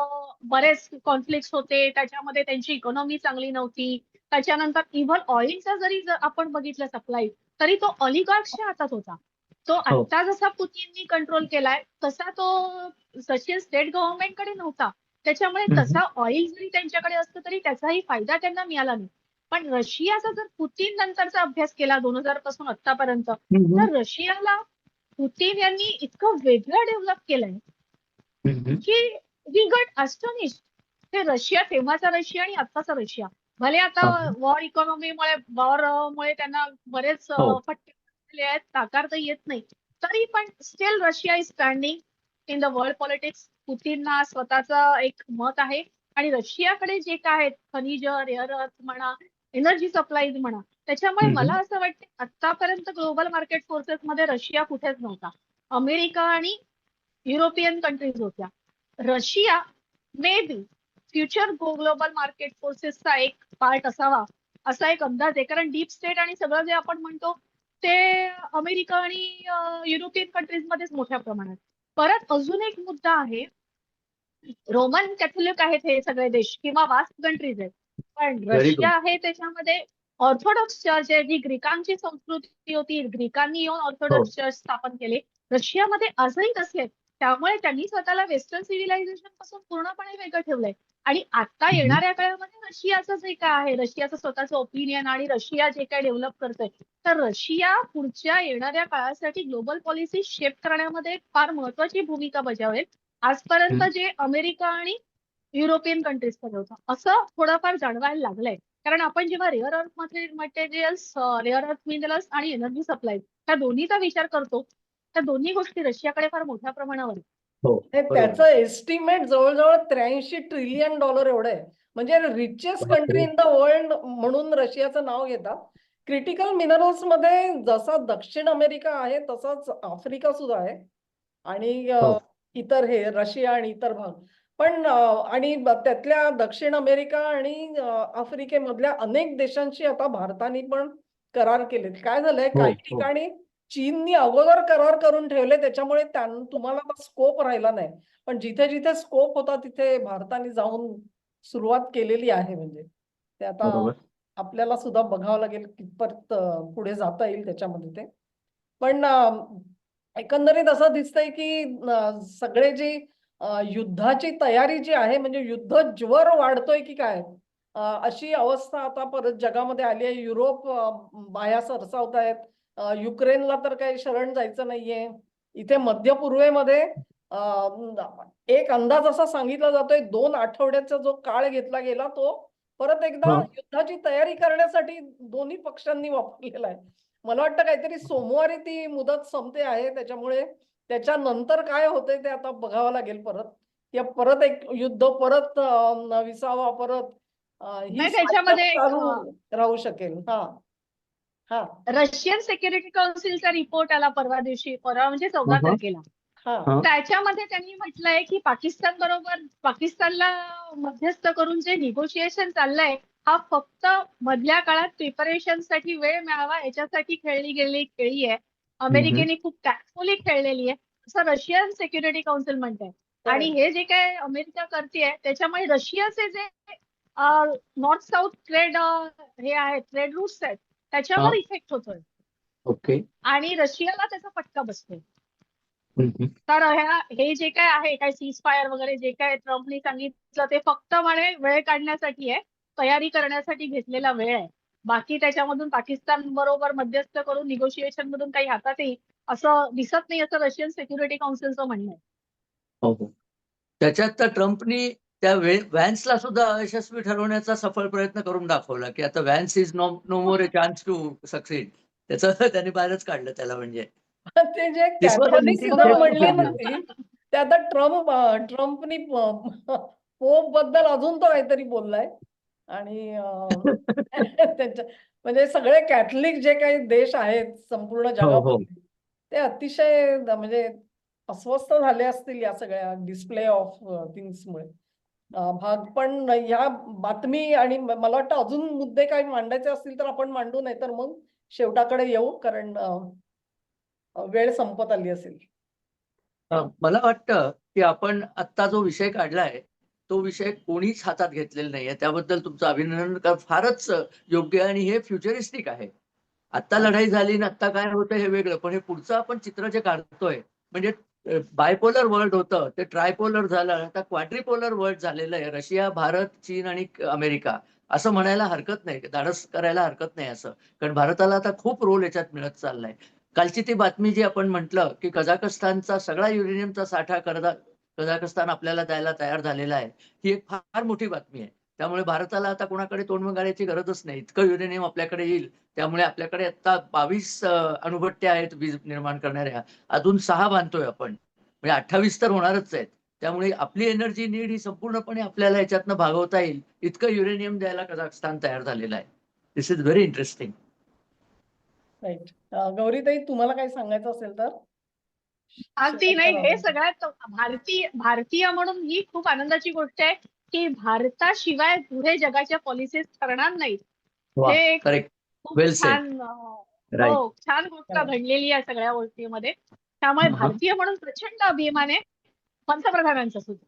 बरेच कॉन्फ्लिक्ट होते, त्याच्यामध्ये त्यांची इकॉनॉमी चांगली नव्हती. त्याच्यानंतर इव्हन ऑइलचा जरी जर आपण बघितलं सप्लाय, तरी तो ऑलिगार्क्सच्या हातात होता. तो हो आत्ता जसा पुतीननी कंट्रोल केलाय तसा तो रशियन स्टेट गव्हर्नमेंटकडे नव्हता. त्याच्यामुळे हम्म, तसा ऑइल जरी त्यांच्याकडे असतं तरी त्याचाही फायदा त्यांना मिळाला नाही. पण रशियाचा जर पुतीन नंतरचा अभ्यास केला 2000 पासून आतापर्यंत, हम्म, तर रशियाला पुतीन यांनी इतकं वेगळं डेव्हलप केलंय हम्म, की वी गॉट अस्टोनिश्ड. ते रशिया, तेव्हाचा रशिया आणि आत्ताचा रशिया, भले आता हा, वॉरमुळे त्यांना बरेच हो फटके बसलेले आहेत, नाकारता येत नाही, तरी पण still Russia is standing in the world politics. पुतीनना स्वतःचा एक मत आहे आणि रशियाकडे जे काय आहेत खनिज, रेअर अर्थ म्हणा, एनर्जी सप्लाईज म्हणा, त्याच्यामुळे मला हम्म, असं वाटतं आतापर्यंत ग्लोबल मार्केट फोर्सेस मध्ये रशिया कुठेच नव्हता. अमेरिका आणि युरोपियन कंट्रीज होत्या. Russia may be future global market फोर्सेसचा एक पार्ट असावा, असा एक अंदाज आहे. कारण डीप स्टेट आणि सगळं जे आपण म्हणतो ते अमेरिका आणि युरोपियन कंट्रीज मध्येच मोठ्या प्रमाणात. परत अजून एक मुद्दा आहे, रोमन कॅथोलिक आहेत हे सगळे देश किंवा वास्ट कंट्रीज आहेत, पण व्हेरी रशिया गुड. आहे त्याच्यामध्ये ऑर्थोडॉक्स चर्च आहे, जी ग्रीकांची संस्कृती होती, ग्रीकांनी येऊन हो ऑर्थोडॉक्स चर्च स्थापन केले. रशियामध्ये आजही तसे आहेत. त्यामुळे त्यांनी स्वतःला वेस्टर्न सिव्हिलायझेशन पासून पूर्णपणे वेगळं ठेवलंय. आणि आता हम्म, येणाऱ्या काळामध्ये रशियाचं जे काय आहे, रशियाचं स्वतःचं ओपिनियन आणि रशिया जे काय डेव्हलप करतोय, तर रशिया पुढच्या येणाऱ्या काळासाठी ग्लोबल पॉलिसी शेप करण्यामध्ये एक फार महत्वाची भूमिका बजावेल. आजपर्यंत हम्म, जे अमेरिका आणि युरोपियन कंट्रीज कडे होतं, असं थोडंफार जाणवायला लागलंय. कारण आपण जेव्हा rare earth materials, rare earth minerals आणि एनर्जी सप्लाय, त्या दोन्हीचा विचार करतो, त्या दोन्ही गोष्टी रशियाकडे फार मोठ्या प्रमाणावर आहेत. हो त्याचं बरोबर. एस्टिमेट जवळजवळ $83 ट्रिलियन एवढं आहे. म्हणजे रिचेस्ट कंट्री बापरे. इन द वर्ल्ड म्हणून रशियाचं नाव घेतात. क्रिटिकल मिनरल्स मध्ये जसा दक्षिण अमेरिका आहे तसाच आफ्रिका सुद्धा आहे आणि हो इतर हे रशिया आणि इतर भाग पण आणि त्यातल्या दक्षिण अमेरिका आणि आफ्रिकेमधल्या अनेक देशांशी आता भारताने पण करार केले. काय झालंय, हो काही हो ठिकाणी चीननी अगोदर करार करून ठेवले, त्याच्यामुळे तुम्हाला स्कोप राहिला नाही. पण जिथे जिथे स्कोप होता तिथे भारताने जाऊन सुरुवात केलेली आहे. म्हणजे ते आता बरोबर. आपल्याला सुद्धा बघावं लागेल कितपत पुढे जाता येईल त्याच्यामध्ये ते. पण एकंदरीत असं दिसतंय की सगळे जी युद्धाची तयारी जी आहे, म्हणजे युद्ध ज्वर वाढतोय की काय, अशी अवस्था आता परत जगामध्ये आली आहे. युरोप बाया सरसावत आहेत. युक्रेनला तर काही शरण जायचं नाहीये. इथे मध्य पूर्वेमध्ये एक अंदाज असा सांगितला जातोय, 2 आठवड्याचा जो काळ घेतला गेला तो परत एकदा हा युद्धाची तयारी करण्यासाठी दोन्ही पक्षांनी वापरलेला आहे. मला वाटतं काहीतरी सोमवारी ती मुदत संपते आहे. त्याच्यामुळे त्याच्यानंतर काय होतंय ते आता बघावं लागेल परत. या परत एक युद्ध परत विसावा, परत ही नाही, सायकल त्याच्यामध्ये एक चालू राहू शकेल. हा हा रशियन सिक्युरिटी काउन्सिलचा रिपोर्ट आला परवा दिवशी, परवा म्हणजे 14 हा तारखेला. हा हा त्याच्यामध्ये त्यांनी म्हटलंय की पाकिस्तानला मध्यस्थ करून जे निगोशिएशन चाललंय, हा फक्त मधल्या काळात प्रिपरेशन साठी वेळ मिळावा याच्यासाठी खेळली गेलेली खेळी आहे. हम्म, अमेरिकेने खूप टॅक्टफुली खेळलेली आहे, असं रशियन सिक्युरिटी काउन्सिल म्हणतंय. आणि करेक्ट. हे जे काय अमेरिका करतेय त्याच्यामुळे रशियाचे जे नॉर्थ साऊथ ट्रेड हे आहेत, ट्रेड रूट्स आहेत, हा त्याच्यावर इफेक्ट होतोय ओके. आणि रशियाला त्याचा फटका बसतोय. हम्म, तर हे जे काय आहे, काय सीज फायर वगैरे जे काय ट्रम्पनी सांगितलं, ते फक्त म्हणे वेळ काढण्यासाठी आहे, तयारी करण्यासाठी घेतलेला वेळ आहे. बाकी त्याच्यामधून पाकिस्तान बरोबर मध्यस्थ करून निगोशिएशन मधून काही हातात येईल असं दिसत नाही, असं रशियन सिक्युरिटी काउन्सिलचं म्हणणं आहे. हो हो त्याच्यात तर ट्रम्पनी त्या व्हॅन्सला सुद्धा यशस्वी ठरवण्याचा सफळ प्रयत्न करून दाखवला की आता Vance is no no more a chance to succeed. त्याचं त्यांनी बाहेरच काढलं त्याला. म्हणजे ते जे this was a meeting Catholicism face to म्हणली ना फेस. ती, ते आता ट्रम्पनी पोप बद्दल अजून तो काहीतरी बोललाय. आणि त्यांच्या म्हणजे सगळे कॅथलिक जे काही देश आहेत संपूर्ण हो जगामध्ये ते अतिशय म्हणजे अस्वस्थ झाले असतील या सगळ्या डिस्प्ले ऑफ थिंग्समुळे. भाग पण या बातमी आणि मला वाटतं अजून मुद्दे काही मांडायचे असतील तर आपण मांडू, नाही तर मग शेवटाकडे येऊ, कारण वेळ संपत आली असेल. मला वाटतं की आपण आत्ता जो विषय काढलाय तो विषय कोणीच हातात घेतलेला नाहीये. त्याबद्दल तुमचं अभिनंदन. कारण फारच योग्य आहे आणि हे फ्युचरिस्टिक आहे. आत्ता लढाई झाली ना आत्ता काय होतं हे वेगळं, पण हे पुढचं आपण चित्र जे काढतोय म्हणजे बायपोलर वर्ल्ड होतं ते ट्रायपोलर झालं, आता क्वाड्रिपोलर वर्ल्ड झालेलं आहे. रशिया, भारत, चीन आणि अमेरिका असं म्हणायला हरकत नाही, धाडस करायला हरकत नाही असं. कारण भारताला आता खूप रोल याच्यात मिळत चाललाय. कालची ती बातमी जी आपण म्हटलं की कझाकस्तानचा सगळा युरेनियमचा साठा कझाकस्तान आपल्याला द्यायला तयार झालेला आहे, ही एक फार मोठी बातमी आहे. त्यामुळे भारताला आता कोणाकडे तोंड घालायची गरजच नाही, इतकं युरेनियम आपल्याकडे येईल. त्यामुळे आपल्याकडे आता 22 अणुभट्ट्या आहेत वीज निर्माण करणाऱ्या, अजून 6 बांधतोय आपण, म्हणजे 28 तर होणारच आहेत. त्यामुळे आपली एनर्जी नीड ही संपूर्णपणे आपल्याला याच्यातनं भागवता येईल इतकं युरेनियम द्यायला कझाकस्तान तयार झालेलं आहे. दिस इज व्हेरी इंटरेस्टिंग. राईट. गौरीताई, तुम्हाला काही सांगायचं असेल तर अगदी शेवटचा नाही, हे राऊंड. सगळ्यात भारतीय म्हणून ही खूप आनंदाची गोष्ट आहे की भारताशिवाय पुढे जगाच्या पॉलिसीज ठरणार नाहीत. वा, हे एक करेक्ट, खूप वेल सेड. छान राईट. हो, छान गोष्ट Correct. घडलेली आहे सगळ्या गोष्टीमध्ये. त्यामुळे भारतीय म्हणून प्रचंड अभिमान आहे पंतप्रधानांचा सुद्धा.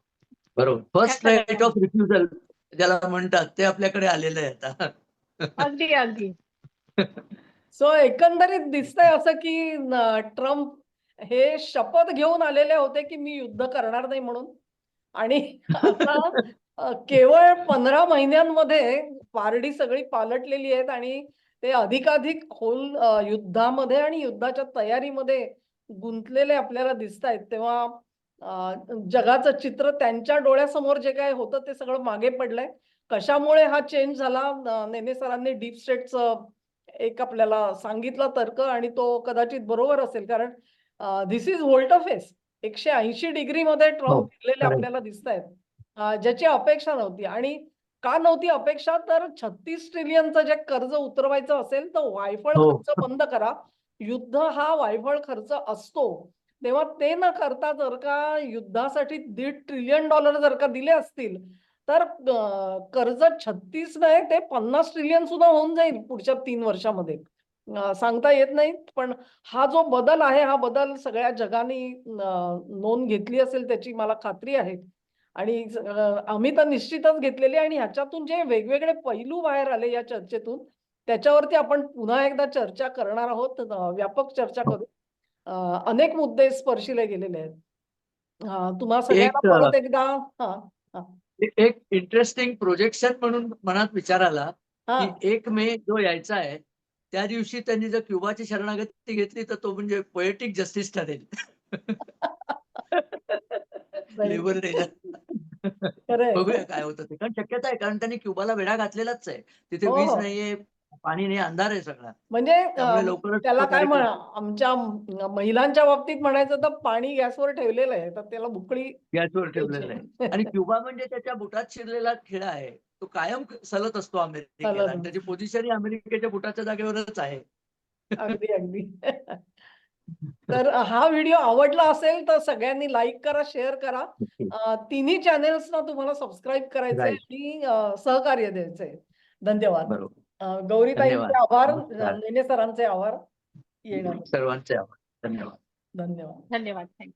बरोबर, ह्या फर्स्ट राईट ऑफ सगळ्यामध्ये. रिफ्युजल ज्याला म्हणतात ते आपल्याकडे आलेलं आहे आता. अगदी अगदी. सो एकंदरीत दिसतंय असं की ट्रम्प हे शपथ घेऊन आलेले होते की मी युद्ध करणार नाही म्हणून, आणि आता केवळ 15 महिन्यांमध्ये पारडी सगळी पालटलेली आहेत आणि ते अधिकाधिक खोल युद्धामध्ये आणि युद्धाच्या तयारीमध्ये गुंतलेले आपल्याला दिसत आहेत. तेव्हा जगाचं चित्र त्यांच्या डोळ्यासमोर जे काय होतं ते सगळं मागे पडलंय. कशामुळे हा चेंज झाला, नेने सरांनी डीप स्टेटचं एक आपल्याला सांगितला तर्क, आणि तो कदाचित बरोबर असेल, कारण धिस इज व्होल्टाफेस. 180 डिग्रीमध्ये हो, ट्रम्प फिरलेले करेक्ट. आपल्याला दिसतायत, ज्याची अपेक्षा नव्हती. आणि का नव्हती अपेक्षा, तर 36 ट्रिलियनचं जे कर्ज उतरवायचं असेल तर वायफळ हो, खर्च बंद करा. युद्ध हा वायफळ खर्च असतो. तेव्हा ते न करता जर का युद्धासाठी $1.5 ट्रिलियन जर का दिले असतील तर कर्ज 36 नाही ते 50 ट्रिलियन सुद्धा होऊन जाईल पुढच्या 3 वर्षामध्ये. सांगता येत नाही, पण हा जो बदल आहे हा बदल सगळ्या जगाने नोंद घेतली असेल त्याची मला खात्री आहे. आणि आम्ही तर निश्चितच घेतलेली, आणि ह्याच्यातून जे वेगवेगळे पैलू बाहेर आले या चर्चेतून त्याच्यावरती आपण पुन्हा एकदा चर्चा करणार आहोत. व्यापक चर्चा हो. करू. अनेक मुद्दे स्पर्शिले गेलेले आहेत. तुम्हा सगळ्यांना एक परत एकदा हा हा एक इंटरेस्टिंग प्रोजेक्शन म्हणून मनात विचार आला हा की 1 मे जो यायचा आहे त्या दिवशी त्यांनी जर क्युबाची शरणागती घेतली तर तो म्हणजे पोएटिक जस्टिस ठरेल. लेबर डेला. खरंय. बघूया काय होतं ते, कारण शक्यता आहे, कारण त्यांनी क्युबाला वेढा घातलेलाच आहे. तिथे हो वीज हो. नाहीये, पाणी नाही, अंधार आहे सगळा. म्हणजे त्यामुळे लवकरच त्याला तो काय कार्यक्रम आमच्या महिलांच्या बाबतीत म्हणायचं तर पाणी गॅसवर ठेवलेलं आहे, तर त्याला बुकळी गॅसवर ठेवलेला आहे. द्यायची. आणि क्युबा म्हणजे त्याच्या बुटात शिरलेला खिळा आहे. तो कायम सलत असतो अमेरिकेला आणि चालेल. त्याची पोझिशनही अमेरिकेच्या बुटाच्या जागेवरच आहे. अगदी अगदी. तर हा व्हिडिओ आवडला असेल तर सगळ्यांनी लाईक करा, शेअर करा. तिन्ही चॅनेल्सना तुम्हाला सबस्क्राईब करायचंय राईट. आणि सहकार्य द्यायचंय. धन्यवाद. बरोबर. गौरीताईंचे धन्यवाद. आभार, नमस्कार. नेने सरांचे आभार. येणार. सर्वांचे आभार. धन्यवाद. धन्यवाद. धन्यवाद. थँक्यू.